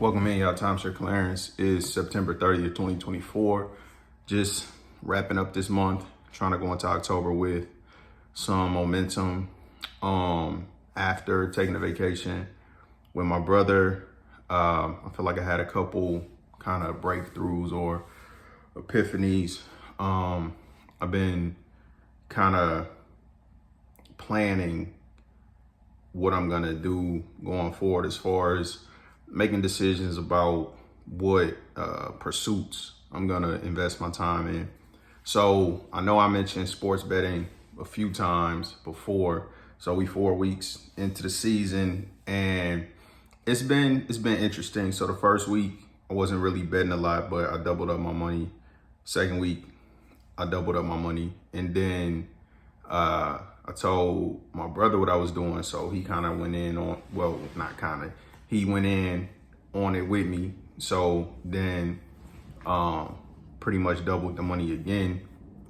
Welcome in, y'all. Timeshare Clarence is September 30th, 2024. Just wrapping up this month, trying to go into October with some momentum. After taking a vacation with my brother, I feel like I had a couple kind of breakthroughs or epiphanies. I've been kind of planning what I'm gonna do going forward as far as making decisions about what pursuits I'm gonna invest my time in. So I know I mentioned sports betting a few times before. So we 4 weeks into the season, and it's been interesting. So the first week I wasn't really betting a lot, but I doubled up my money. Second week I doubled up my money, and then I told my brother what I was doing, so he kind of went in on, well, not kind of, he went in on it with me. So then pretty much doubled the money again.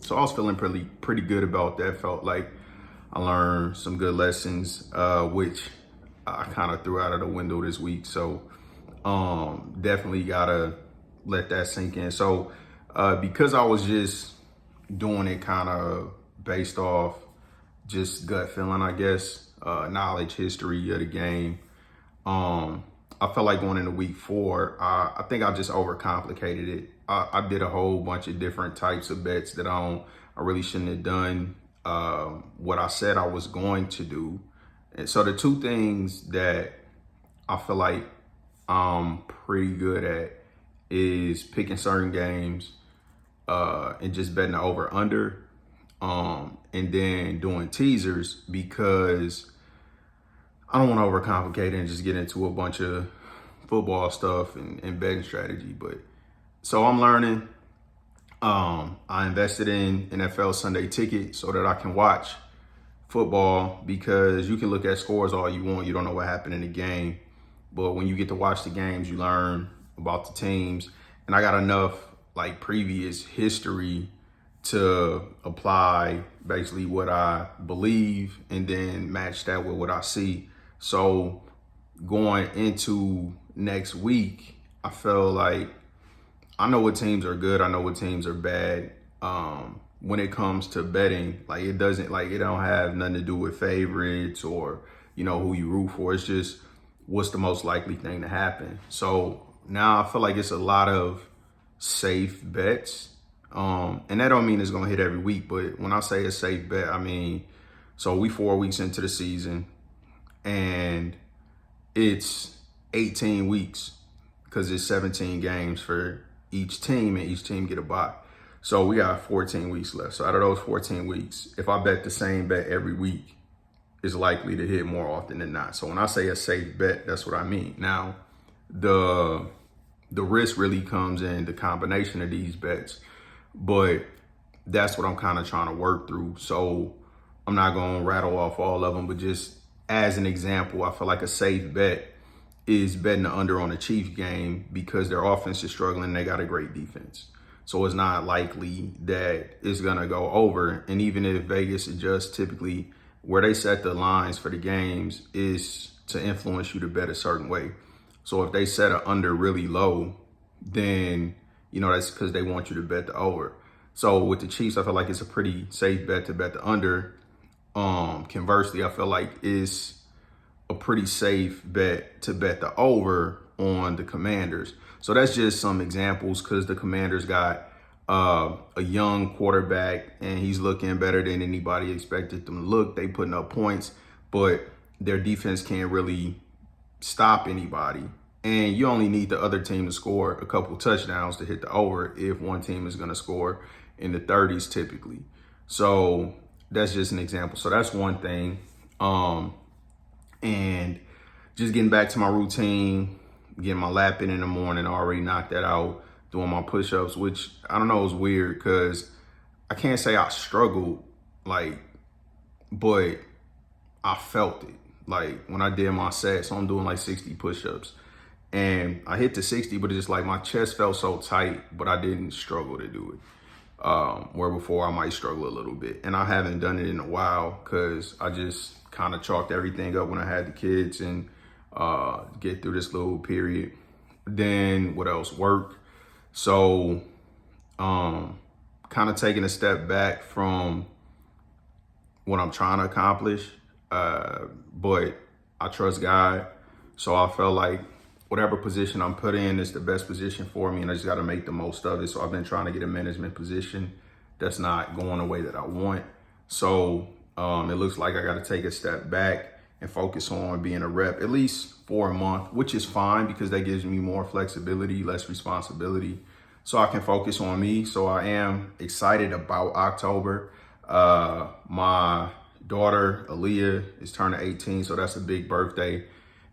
So I was feeling pretty good about that. Felt like I learned some good lessons, which I kind of threw out of the window this week. So definitely gotta let that sink in. So because I was just doing it kind of based off just gut feeling, I guess, knowledge, history of the game. I felt like going into week 4, I think I just overcomplicated it. I did a whole bunch of different types of bets that I really shouldn't have done what I said I was going to do. And so the two things that I feel like I'm pretty good at is picking certain games and just betting the over under. And then doing teasers, because I don't want to overcomplicate it and just get into a bunch of football stuff and betting strategy. But so I'm learning. I invested in NFL Sunday Ticket so that I can watch football, because you can look at scores all you want. You don't know what happened in the game. But when you get to watch the games, you learn about the teams. And I got enough like previous history to apply basically what I believe and then match that with what I see. So going into next week, I feel like I know what teams are good. I know what teams are bad. When it comes to betting, like it don't have nothing to do with favorites or, who you root for. It's just what's the most likely thing to happen. So now I feel like it's a lot of safe bets. And that don't mean it's gonna hit every week, but when I say a safe bet, I mean, so we 4 weeks into the season and it's 18 weeks because it's 17 games for each team and each team get a bye. So we got 14 weeks left. So out of those 14 weeks, if I bet the same bet every week, it's likely to hit more often than not. So when I say a safe bet, that's what I mean. Now, the risk really comes in the combination of these bets. But that's what I'm kind of trying to work through. So I'm not going to rattle off all of them, but just as an example, I feel like a safe bet is betting the under on the Chiefs game because their offense is struggling and they got a great defense. So it's not likely that it's going to go over. And even if Vegas adjusts, typically where they set the lines for the games is to influence you to bet a certain way. So if they set an under really low, then that's because they want you to bet the over. So with the Chiefs, I feel like it's a pretty safe bet to bet the under. Conversely, I feel like it's a pretty safe bet to bet the over on the Commanders. So that's just some examples, because the Commanders got a young quarterback and he's looking better than anybody expected them to look. They putting up points, but their defense can't really stop anybody. And you only need the other team to score a couple touchdowns to hit the over if one team is going to score in the 30s typically. So that's just an example. So that's one thing. And just getting back to my routine, getting my lap in the morning, I already knocked that out, doing my push-ups, which I don't know, is weird because I can't say I struggled, but I felt it. Like when I did my set, so I'm doing like 60 push-ups. And I hit the 60, but it's just like my chest felt so tight, but I didn't struggle to do it. Where before I might struggle a little bit. And I haven't done it in a while because I just kind of chalked everything up when I had the kids and get through this little period. Then what else? Work. So kind of taking a step back from what I'm trying to accomplish. But I trust God. So I felt like whatever position I'm put in is the best position for me, and I just got to make the most of it. So I've been trying to get a management position that's not going the way that I want. So it looks like I got to take a step back and focus on being a rep, at least for a month, which is fine because that gives me more flexibility, less responsibility, so I can focus on me. So I am excited about October. My daughter, Aaliyah, is turning 18, so that's a big birthday.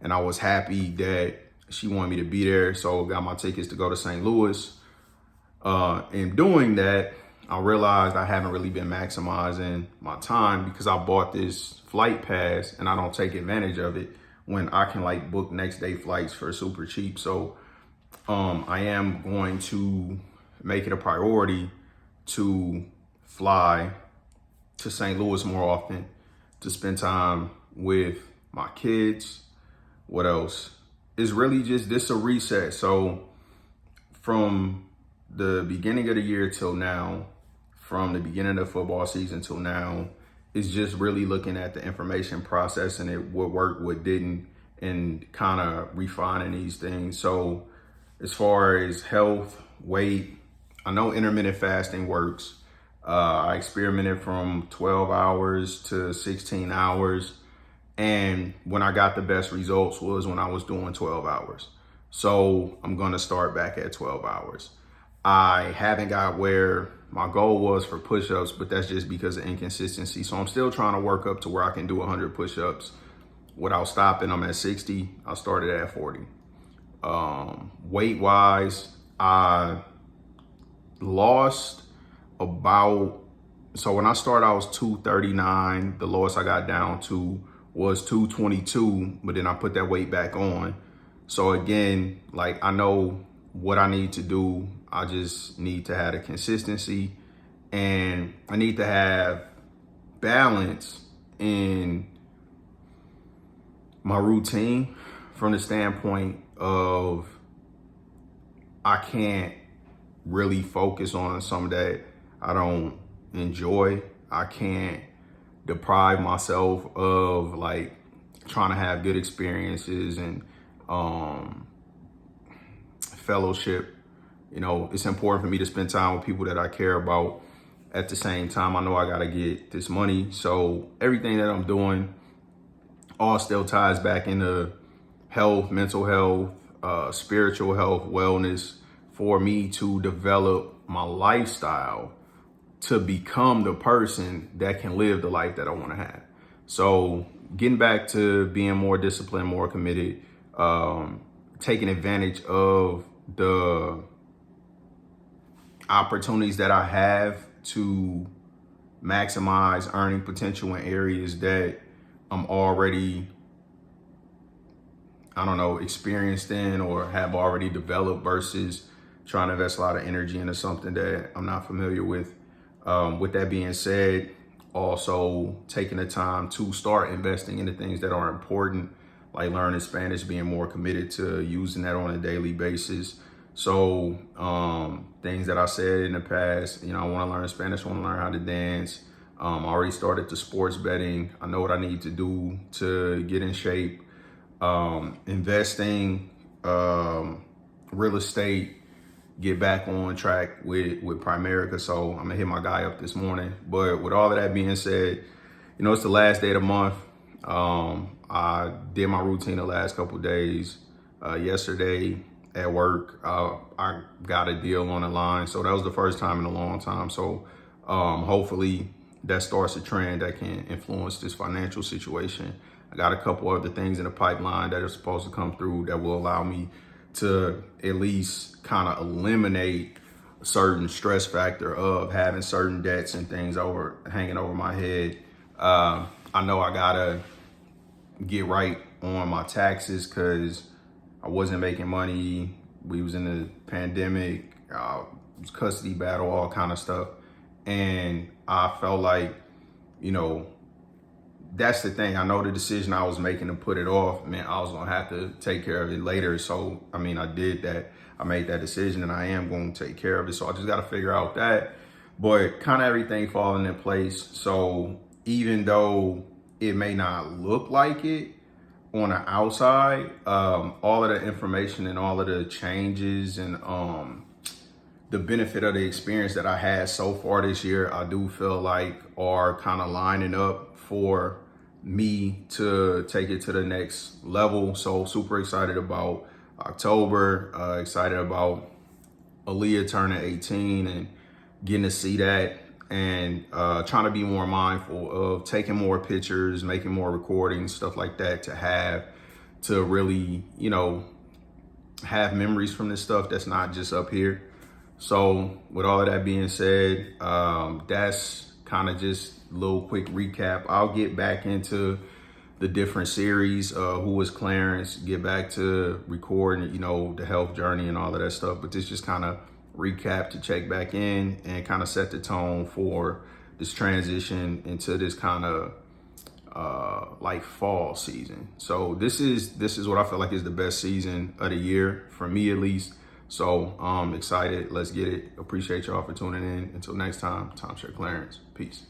And I was happy that she wanted me to be there, so got my tickets to go to St. Louis. In doing that, I realized I haven't really been maximizing my time because I bought this flight pass and I don't take advantage of it when I can like book next day flights for super cheap. So I am going to make it a priority to fly to St. Louis more often to spend time with my kids. What else? It's really just this a reset. So from the beginning of the year till now, from the beginning of football season till now, is just really looking at the information, processing it, what worked, what didn't, and kind of refining these things. So as far as health, weight, I know intermittent fasting works. I experimented from 12 hours to 16 hours. And when I got the best results was when I was doing 12 hours. So I'm going to start back at 12 hours. I haven't got where my goal was for push-ups, but that's just because of inconsistency. So I'm still trying to work up to where I can do 100 push-ups without stopping. I'm at 60. I started at 40. Weight-wise, I lost about, so when I started, I was 239. The lowest I got down to was 222, but then I put that weight back on. So again, like I know what I need to do. I just need to have the consistency, and I need to have balance in my routine from the standpoint of I can't really focus on something that I don't enjoy. I can't deprive myself of like trying to have good experiences and fellowship. You know, it's important for me to spend time with people that I care about. At the same time, I know I got to get this money. So everything that I'm doing all still ties back into health, mental health, spiritual health, wellness, for me to develop my lifestyle to become the person that can live the life that I want to have. So getting back to being more disciplined, more committed, taking advantage of the opportunities that I have to maximize earning potential in areas that I'm already, I don't know, experienced in or have already developed versus trying to invest a lot of energy into something that I'm not familiar with. With that being said, also taking the time to start investing in the things that are important, like learning Spanish, being more committed to using that on a daily basis. So things that I said in the past, you know, I want to learn Spanish, I want to learn how to dance. I already started the sports betting. I know what I need to do to get in shape. Investing, real estate, get back on track with Primerica. So I'm gonna hit my guy up this morning. But with all of that being said, you know, it's the last day of the month. I did my routine the last couple of days. Yesterday at work, I got a deal on the line. So that was the first time in a long time. So hopefully that starts a trend that can influence this financial situation. I got a couple other things in the pipeline that are supposed to come through that will allow me to at least kind of eliminate a certain stress factor of having certain debts and things hanging over my head. I know I gotta get right on my taxes because I wasn't making money. We was in the pandemic, custody battle, all kind of stuff. And I felt like, you know, that's the thing. I know the decision I was making to put it off, man, I was gonna have to take care of it later. So, I mean, I did that. I made that decision and I am going to take care of it. So I just got to figure out that, but kind of everything falling in place. So even though it may not look like it on the outside, all of the information and all of the changes and, the benefit of the experience that I had so far this year, I do feel like are kind of lining up for me to take it to the next level. So super excited about October, excited about Aaliyah turning 18 and getting to see that, and trying to be more mindful of taking more pictures, making more recordings, stuff like that to really, have memories from this stuff that's not just up here. So with all of that being said, that's kind of just a little quick recap. I'll get back into the different series, Who is Clarence, get back to recording, the health journey and all of that stuff. But this just kind of recap to check back in and kind of set the tone for this transition into this kind of like fall season. So this is what I feel like is the best season of the year for me, at least. So I'm excited. Let's get it. Appreciate y'all for tuning in. Until next time, Timeshare Clarence. Peace.